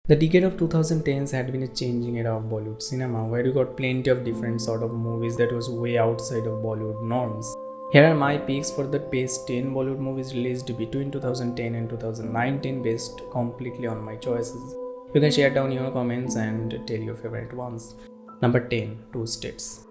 The decade of 2010s had been a changing era of Bollywood cinema, where you got plenty of different sort of movies that was way outside of Bollywood norms. Here are my picks for the best 10 Bollywood movies released between 2010 and 2019 based completely on my choices. You can share down your comments and tell your favorite ones. Number 10, Two States.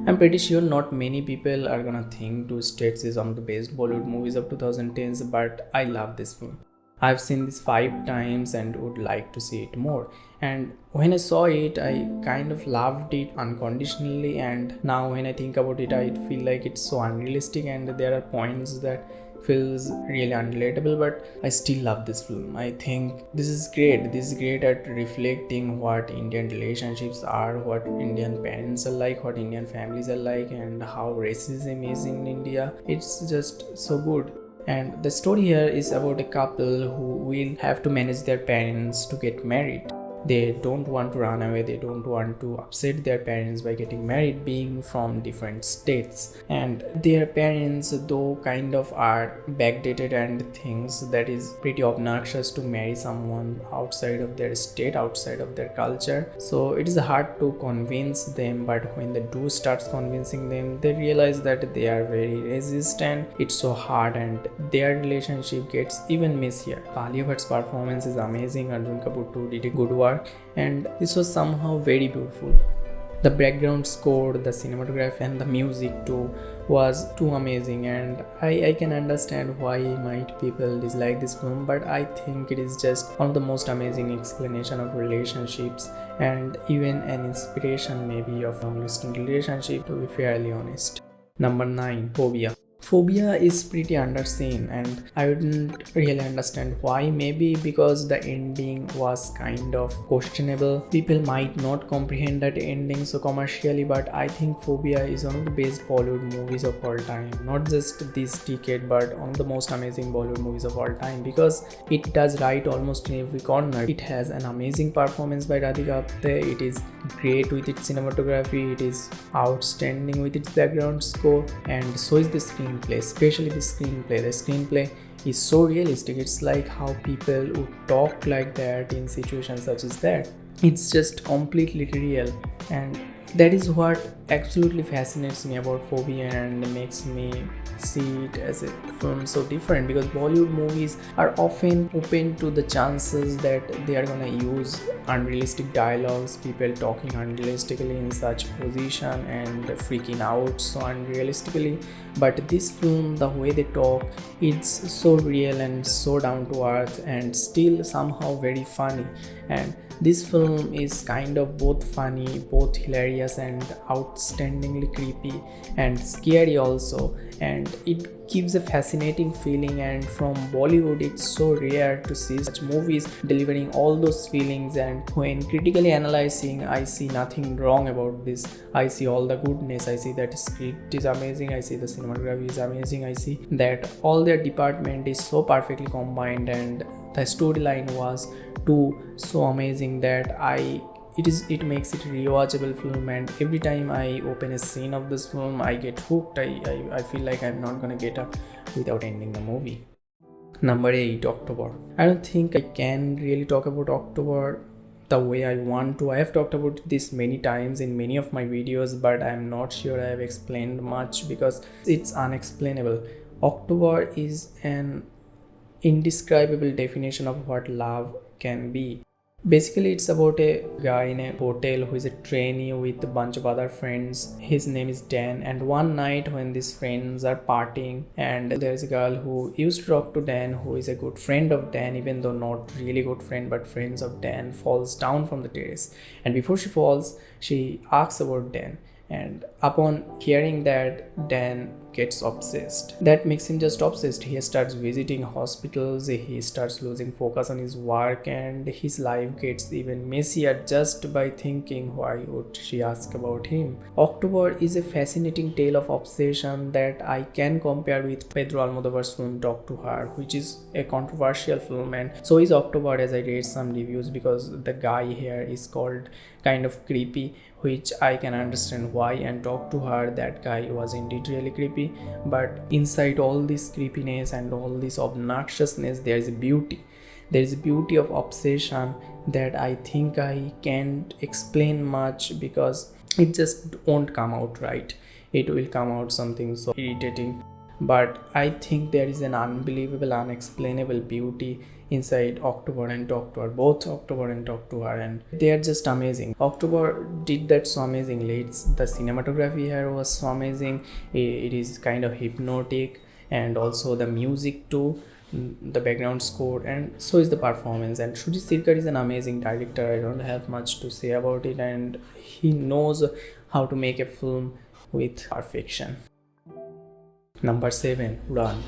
I'm pretty sure not many people are gonna think Two States is one of the best Bollywood movies of 2010s, but I love this film. I've seen this 5 times and would like to see it more. And when I saw it, I kind of loved it unconditionally. And now when I think about it, I feel like it's so unrealistic, and there are points that feels really unrelatable, but I still love this film. I think this is great. This is great at reflecting what Indian relationships are, what Indian parents are like, what Indian families are like, and how racism is in India. It's just so good. And the story here is about a couple who will have to manage their parents to get married. They don't want to run away, they don't want to upset their parents by getting married, being from different states. And their parents, though, kind of are backdated and things that is pretty obnoxious to marry someone outside of their state, outside of their culture. So it is hard to convince them, but when the do starts convincing them, they realize that they are very resistant. It's so hard, and their relationship gets even messier. Alia Bhatt's performance is amazing. Arjun Kapoor too did a good work, and this was somehow very beautiful. The background score, the cinematography, and the music too was too amazing, and I can understand why might people dislike this film, but I think it is just one of the most amazing explanation of relationships, and even an inspiration maybe of long-distance relationship, to be fairly honest. Number 9, Phobia. Phobia is pretty underseen, and I wouldn't really understand why. Maybe because the ending was kind of questionable. People might not comprehend that ending so commercially, but I think Phobia is one of the best Bollywood movies of all time. Not just this decade, but one of the most amazing Bollywood movies of all time, because it does right almost in every corner. It has an amazing performance by Radhika Apte. It is great with its cinematography. It is outstanding with its background score, and so is the screenplay, especially the screenplay. The screenplay is so realistic. It's like how people would talk like that in situations such as that. It's just completely real, and that is what absolutely fascinates me about Phobia and makes me see it as a film so different, because Bollywood movies are often open to the chances that they are gonna use unrealistic dialogues, people talking unrealistically in such position and freaking out so unrealistically. But this film, the way they talk, it's so real and so down to earth, and still somehow very funny. And this film is kind of both funny, both hilarious, and outstandingly creepy and scary also, and it gives a fascinating feeling. And from Bollywood, it's so rare to see such movies delivering all those feelings, and when critically analyzing, I see nothing wrong about this. I see all the goodness. I see that script is amazing, I see the cinematography is amazing, I see that all their department is so perfectly combined, and the storyline was too so amazing that it makes it rewatchable film. And every time I open a scene of this film, I get hooked. I feel like I'm not gonna get up without ending the movie. Number 8, October. I don't think I can really talk about October the way I want to. I have talked about this many times in many of my videos, but I'm not sure I have explained much because it's unexplainable. October is an indescribable definition of what love can be. Basically, it's about a guy in a hotel who is a trainee with a bunch of other friends. His name is Dan, and one night when these friends are partying, and there's a girl who used to talk to Dan, who is a good friend of Dan, even though not really good friend, but friends of Dan, falls down from the terrace. And before she falls, she asks about Dan. And upon hearing that, Dan gets obsessed. That makes him just obsessed. He starts visiting hospitals, he starts losing focus on his work, and his life gets even messier just by thinking why would she ask about him. October is a fascinating tale of obsession that I can compare with Pedro Almodovar's film Talk to Her, which is a controversial film, and so is October, as I read some reviews, because the guy here is called kind of creepy, which I can understand why, and Talk to Her, that guy was indeed really creepy, but inside all this creepiness and all this obnoxiousness, there is a beauty. There is a beauty of obsession that I think I can't explain much because it just won't come out right. It will come out something so irritating. But I think there is an unbelievable, unexplainable beauty inside October and October, both October and October, and they are just amazing. October did that so amazingly. The cinematography here was so amazing. It is kind of hypnotic, and also the music too, the background score, and so is the performance. And Sujit Sirkar is an amazing director. I don't have much to say about it, and he knows how to make a film with perfection. Number 7. Udan.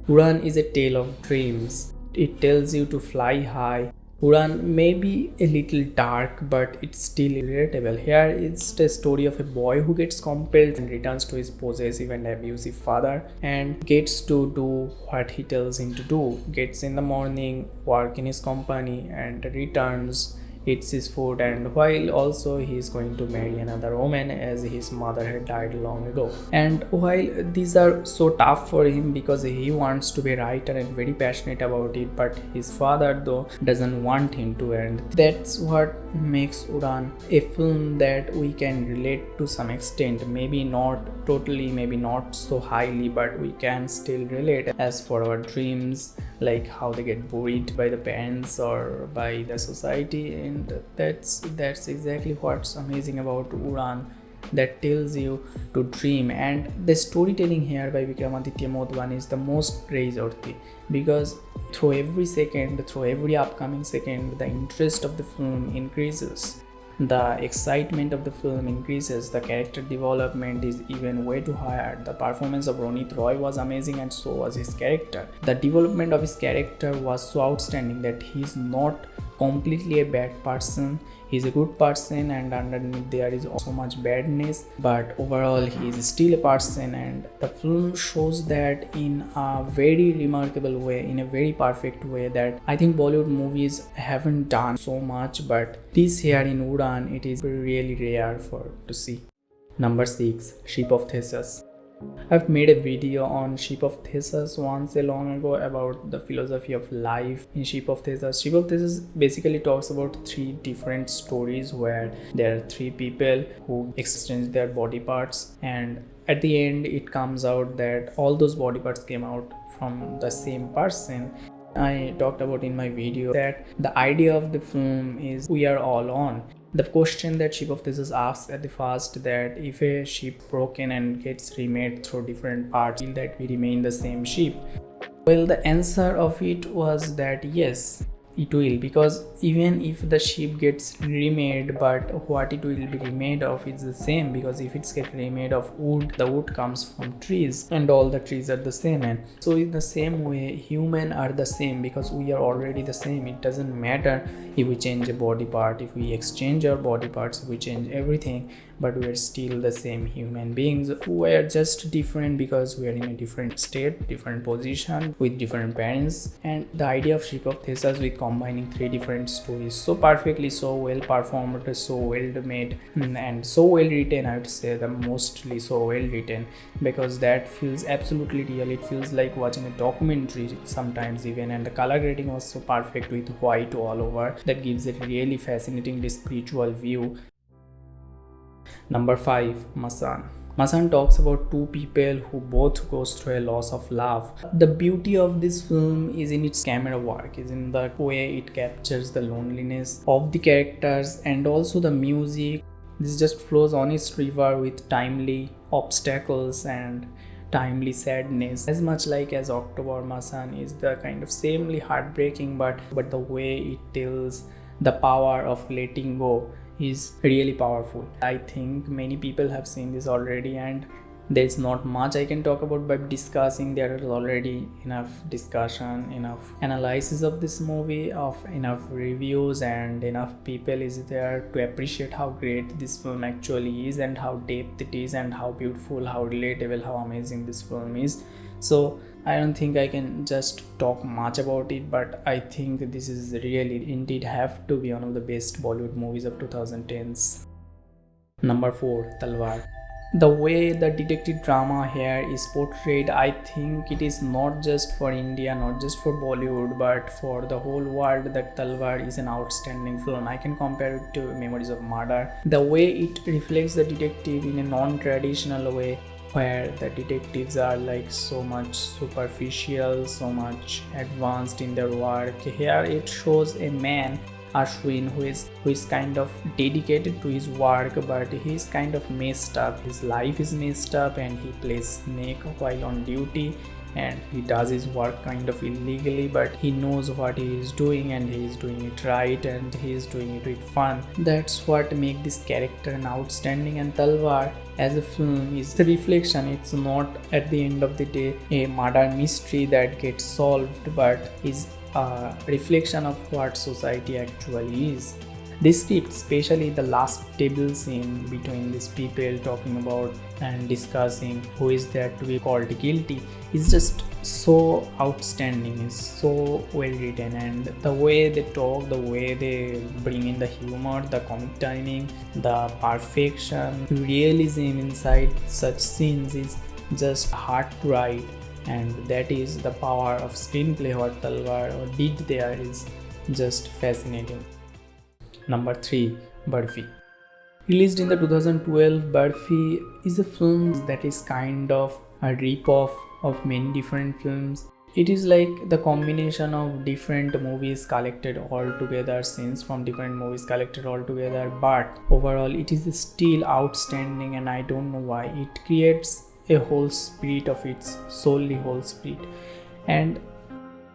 Udan is a tale of dreams. It tells you to fly high. Udan may be a little dark, but it's still relatable. Here it's the story of a boy who gets compelled and returns to his possessive and abusive father and gets to do what he tells him to do. Gets in the morning, work in his company, and returns, eats his food, and while also he is going to marry another woman as his mother had died long ago. And while these are so tough for him because he wants to be a writer and very passionate about it, but his father though doesn't want him to, and that's what makes Udan a film that we can relate to some extent. Maybe not totally, maybe not so highly, but we can still relate. As for our dreams, like how they get bullied by the parents or by the society, and that's exactly what's amazing about Udan, that tells you to dream. And the storytelling here by Vikramaditya Modwan is the most praiseworthy, because through every second, through every upcoming second, the interest of the film increases, the excitement of the film increases, the character development is even way too higher. The performance of Ronit Roy was amazing, and so was his character. The development of his character was so outstanding that he's not completely a bad person. He's a good person, and underneath there is so much badness, but overall he is still a person. And the film shows that in a very remarkable way, in a very perfect way, that I think Bollywood movies haven't done so much, but this here in Udan, it is really rare to see. Number 6. Ship of Theseus. I've made a video on Ship of Theseus once a long ago about the philosophy of life in Ship of Theseus. Ship of Theseus basically talks about 3 different stories where there are 3 people who exchange their body parts, and at the end it comes out that all those body parts came out from the same person. I talked about in my video that the idea of the film is we are all on. The question that Ship of Theseus asks at the first, that if a ship broken and gets remade through different parts, will that we remain the same ship? Well, the answer of it was that yes, it will, because even if the ship gets remade, but what it will be remade of is the same, because if it's get remade of wood, the wood comes from trees and all the trees are the same. And so in the same way, human are the same because we are already the same. It doesn't matter if we change a body part, if we exchange our body parts, if we change everything, but we are still the same human beings. We are just different because we are in a different state, different position, with different parents. And the idea of Ship of Theseus with combining 3 different stories so perfectly, so well performed, so well made, and so well written, I would say, the mostly so well written, because that feels absolutely real. It feels like watching a documentary sometimes even, and the color grading was so perfect with white all over, that gives a really fascinating spiritual view. Number 5. Masan. Masan talks about 2 people who both goes through a loss of love. The beauty of this film is in its camera work, is in the way it captures the loneliness of the characters, and also the music. This just flows on its river with timely obstacles and timely sadness. As much like as October, Masan is the kind of samely heartbreaking, but the way it tells the power of letting go is really powerful. I think many people have seen this already, and there's not much I can talk about by discussing. There is already enough discussion, enough analysis of this movie, of enough reviews, and enough people is there to appreciate how great this film actually is, and how depth it is, and how beautiful, how relatable, how amazing this film is. So I don't think I can just talk much about it, but I think this is really indeed have to be one of the best Bollywood movies of 2010s. Number 4. Talwar. The way the detective drama here is portrayed, I think it is not just for India, not just for Bollywood, but for the whole world, that Talwar is an outstanding film. I can compare it to Memories of Murder. The way it reflects the detective in a non-traditional way, where the detectives are like so much superficial, so much advanced in their work. Here it shows a man, Ashwin, who is kind of dedicated to his work, but he's kind of messed up. His life is messed up, and he plays snake while on duty, and he does his work kind of illegally, but he knows what he is doing, and he is doing it right, and he is doing it with fun. That's what makes this character an outstanding. And Talwar as a film is a reflection. It's not at the end of the day a murder mystery that gets solved, but is a reflection of what society actually is. This script, especially the last table scene between these people talking about and discussing who is there to be called guilty, is just so outstanding. It's so well written, and the way they talk, the way they bring in the humor, the comic timing, the perfection, realism inside such scenes is just hard to write. And that is the power of screenplay. What Talwar did there is just fascinating. Number 3, Barfi. Released in the 2012, Barfi is a film that is kind of a rip-off of many different films. It is like the combination of different movies collected all together, scenes from different movies collected all together, but overall it is still outstanding, and I don't know why. It creates a whole spirit of its solely whole spirit. And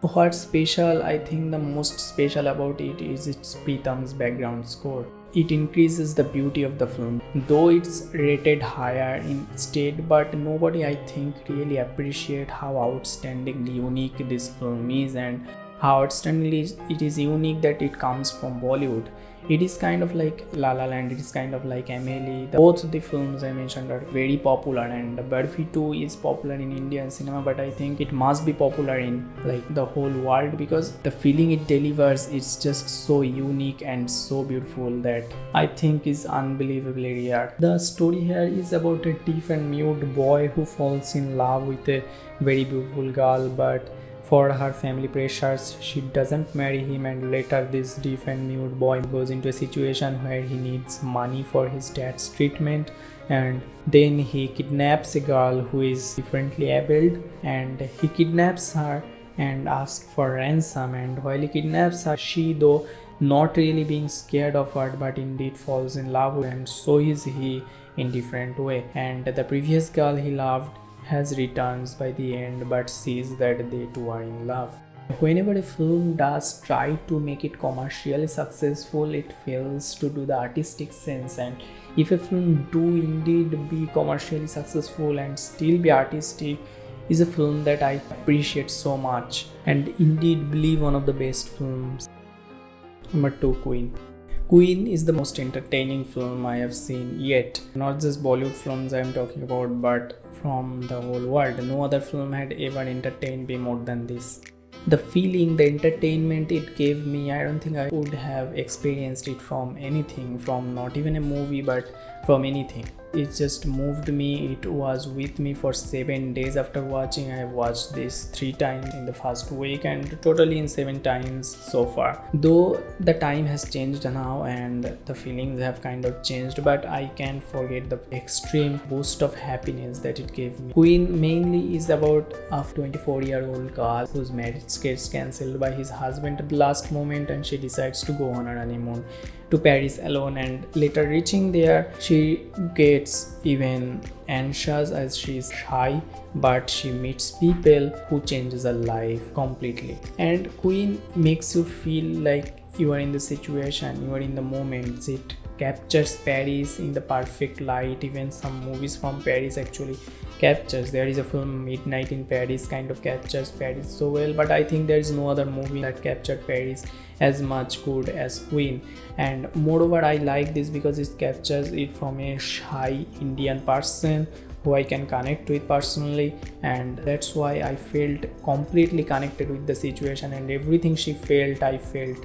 what's special, I think the most special about it is its Pritam's background score. It increases the beauty of the film, though it's rated higher instead, but nobody, I think, really appreciate how outstandingly unique this film is, and how outstandingly it is unique that it comes from Bollywood. It is kind of like La La Land, it is kind of like Amelie. Both the films I mentioned are very popular, and Barfi 2 is popular in Indian cinema, but I think it must be popular in like the whole world, because the feeling it delivers is just so unique and so beautiful that I think is unbelievably rare. The story here is about a deaf and mute boy who falls in love with a very beautiful girl, but for her family pressures, she doesn't marry him, and later this deaf and mute boy goes into a situation where he needs money for his dad's treatment, and then he kidnaps a girl who is differently abled, and he kidnaps her and asks for ransom. And while he kidnaps her, she, though not really being scared of her, but indeed falls in love with her, and so is he in different way. And the previous girl he loved has returns by the end, but sees that they two are in love. Whenever a film does try to make it commercially successful, it fails to do the artistic sense. And if a film do indeed be commercially successful and still be artistic, is a film that I appreciate so much, and indeed believe one of the best films. Number 2, Queen. Queen is the most entertaining film I have seen yet. Not just Bollywood films I am talking about, but from the whole world. No other film had ever entertained me more than this. The feeling, the entertainment it gave me, I don't think I would have experienced it from anything, from not even a movie, but from anything. It just moved me. It was with me for 7 days after watching. I watched this 3 times in the first week, and totally in 7 times so far. Though the time has changed now and the feelings have kind of changed, but I can't forget the extreme boost of happiness that it gave me. Queen mainly is about a 24-year-old girl whose marriage gets cancelled by his husband at the last moment, and she decides to go on her honeymoon to Paris alone, and later reaching there she gets even anxious as she is shy, but she meets people who changes her life completely. And Queen makes you feel like you are in the situation, you are in the moment. It captures Paris in the perfect light. Even some movies from Paris actually captures. There is a film Midnight in Paris kind of captures Paris so well, but I think there is no other movie that captured Paris as much good as Queen. And moreover, I like this because it captures it from a shy Indian person who I can connect with personally, and that's why I felt completely connected with the situation, and everything she felt I felt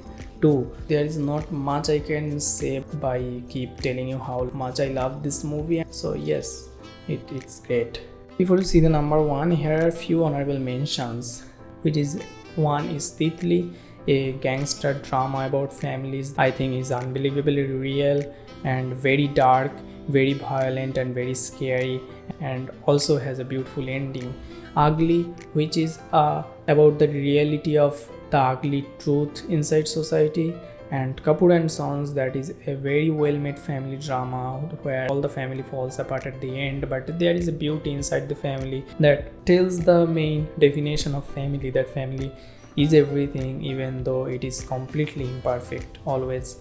too. There is not much I can say by keep telling you how much I love this movie. So yes, It's great. Before you see the number 1, here are few honorable mentions, which is one is Titli, a gangster drama about families. I think is unbelievably real and very dark, very violent and very scary, and also has a beautiful ending. Ugly, which is about the reality of the ugly truth inside society. And Kapoor and Sons, that is a very well made family drama where all the family falls apart at the end, but there is a beauty inside the family that tells the main definition of family, that family is everything even though it is completely imperfect always.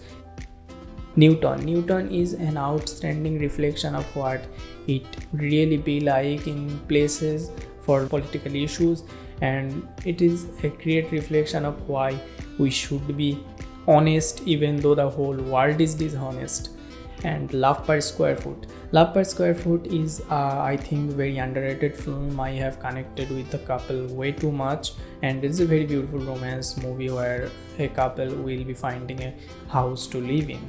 Newton is an outstanding reflection of what it really be like in places for political issues, and it is a great reflection of why we should be honest even though the whole world is dishonest. And Love Per Square Foot. Love Per Square Foot is I think very underrated film. I have connected with the couple way too much, and it's a very beautiful romance movie where a couple will be finding a house to live in.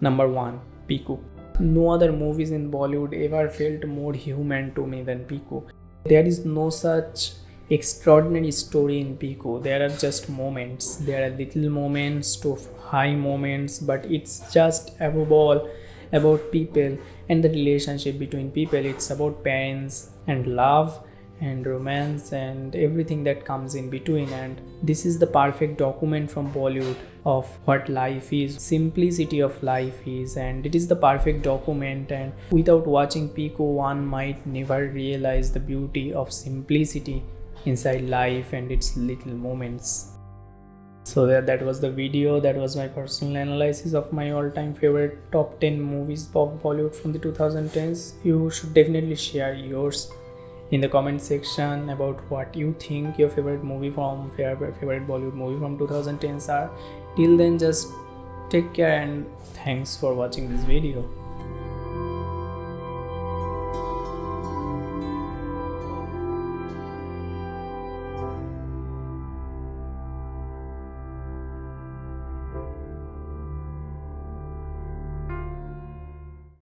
Number 1, Piku. No other movies in Bollywood ever felt more human to me than Piku. There is no such extraordinary story in Piku. There are just moments. There are little moments to high moments, but it's just above all about people and the relationship between people. It's about parents and love and romance and everything that comes in between, and this is the perfect document from Bollywood of what life is, simplicity of life is, and it is the perfect document. And without watching Piku, one might never realize the beauty of simplicity inside life and its little moments. So that was the video. That was my personal analysis of my all-time favorite top 10 movies of Bollywood from the 2010s. You should definitely share yours in the comment section about what you think your favorite Bollywood movie from 2010s are. Till then, just take care and thanks for watching this video.